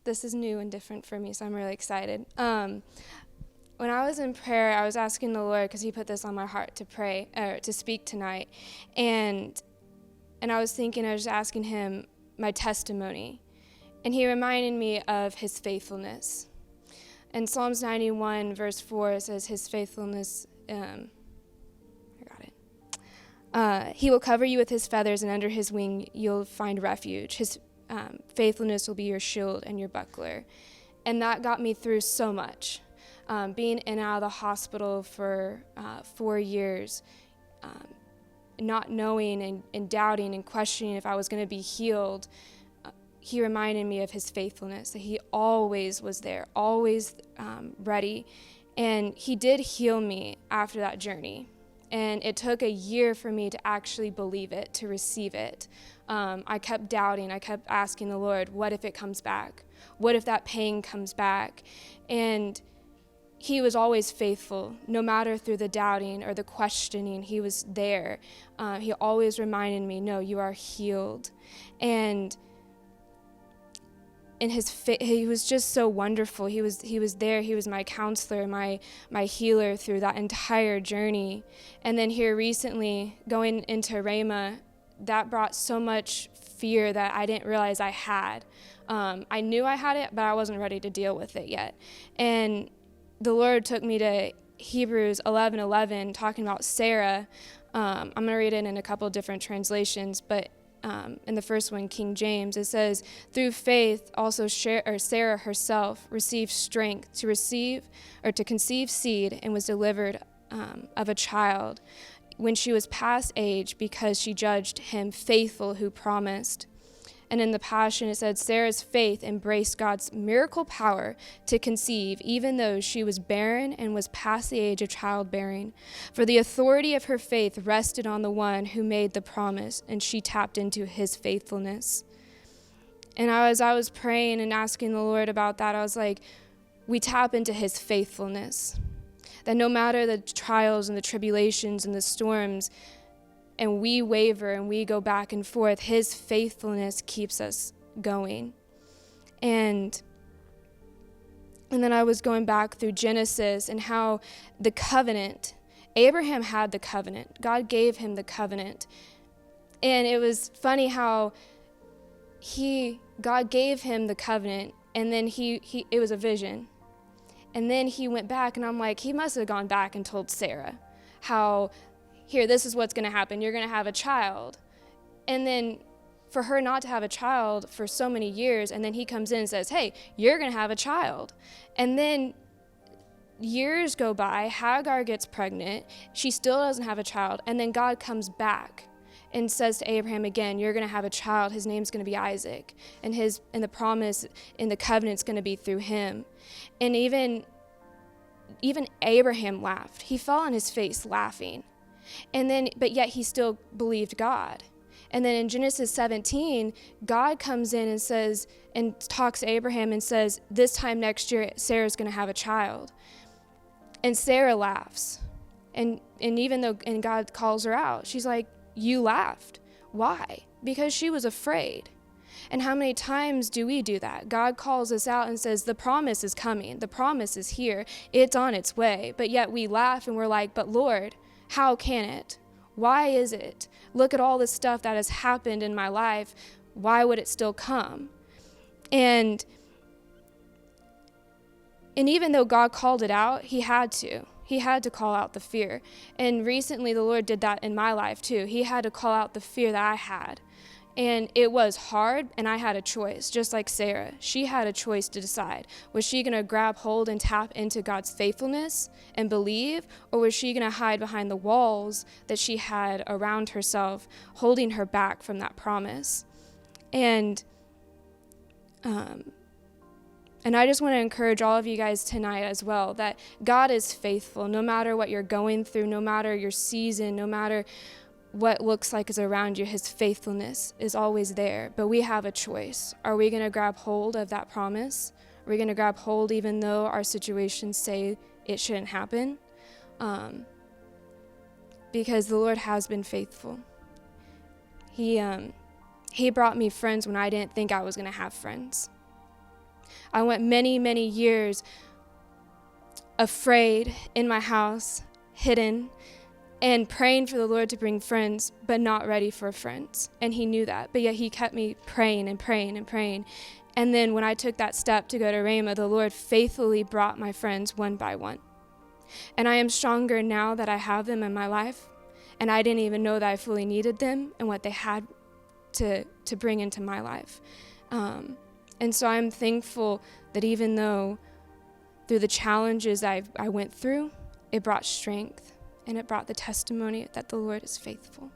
This is new and different for me, so I'm really excited. When I was in prayer, I was asking the Lord, because he put this on my heart to pray, or to speak tonight, and I was just asking him my testimony, and he reminded me of his faithfulness. In Psalms 91, verse 4, it says, his faithfulness, he will cover you with his feathers, and under his wing you'll find refuge. His faithfulness will be your shield and your buckler. And that got me through so much. Being in and out of the hospital for 4 years, not knowing and doubting and questioning if I was going to be healed, he reminded me of his faithfulness, that he always was there, always ready. And he did heal me after that journey. And it took a year for me to actually believe it, to receive it. I kept doubting. I kept asking the Lord, what if it comes back? What if that pain comes back? And he was always faithful, no matter through the doubting or the questioning, he was there. He always reminded me, no, you are healed. And he was just so wonderful. He was there. He was my counselor, my healer through that entire journey. And then here recently, going into Rhema, that brought so much fear that I didn't realize I had. I knew I had it, but I wasn't ready to deal with it yet. And the Lord took me to Hebrews 11:11, talking about Sarah. I'm going to read it in a couple of different translations, but in the first one, King James, it says, through faith also Sarah herself received strength to conceive seed, and was delivered of a child when she was past age, because she judged him faithful who promised. And in the Passion, it said, Sarah's faith embraced God's miracle power to conceive, even though she was barren and was past the age of childbearing. For the authority of her faith rested on the one who made the promise, and she tapped into his faithfulness. And as I was praying and asking the Lord about that, I was like, we tap into his faithfulness. That no matter the trials and the tribulations and the storms, and we waver and we go back and forth, his faithfulness keeps us going. And then I was going back through Genesis and how the covenant, Abraham had the covenant. God gave him the covenant. And it was funny how God gave him the covenant, and then it was a vision. And then he went back, and I'm like, he must have gone back and told Sarah how, here, this is what's going to happen. You're going to have a child. And then for her not to have a child for so many years, and then he comes in and says, hey, you're going to have a child. And then years go by, Hagar gets pregnant, she still doesn't have a child, and then God comes back and says to Abraham again, you're going to have a child, his name's going to be Isaac, and the promise in the covenant's going to be through him. And even Abraham laughed. He fell on his face laughing. But yet he still believed God. And then in Genesis 17, God comes in and says, and talks to Abraham and says, this time next year, Sarah's going to have a child. And Sarah laughs. And God calls her out. She's like, you laughed. Why? Because she was afraid. And how many times do we do that? God calls us out and says, the promise is coming. The promise is here. It's on its way. But yet we laugh and we're like, but Lord, how can it? Why is it? Look at all this stuff that has happened in my life. Why would it still come? And even though God called it out, he had to. He had to call out the fear. And recently the Lord did that in my life too. He had to call out the fear that I had. And it was hard, and I had a choice, just like Sarah. She had a choice to decide. Was she going to grab hold and tap into God's faithfulness and believe, or was she going to hide behind the walls that she had around herself, holding her back from that promise? And I just want to encourage all of you guys tonight as well, that God is faithful, no matter what you're going through, no matter your season, no matter what looks like is around you, his faithfulness is always there. But we have a choice. Are we going to grab hold of that promise? Are we going to grab hold even though our situations say it shouldn't happen? Because the Lord has been faithful. He He brought me friends when I didn't think I was going to have friends. I went many, many years afraid in my house, hidden, and praying for the Lord to bring friends, but not ready for friends. And he knew that, but yet he kept me praying and praying and praying. And then when I took that step to go to Rhema, the Lord faithfully brought my friends one by one. And I am stronger now that I have them in my life. And I didn't even know that I fully needed them and what they had to bring into my life. And so I'm thankful that even though through the challenges I went through, it brought strength and it brought the testimony that the Lord is faithful.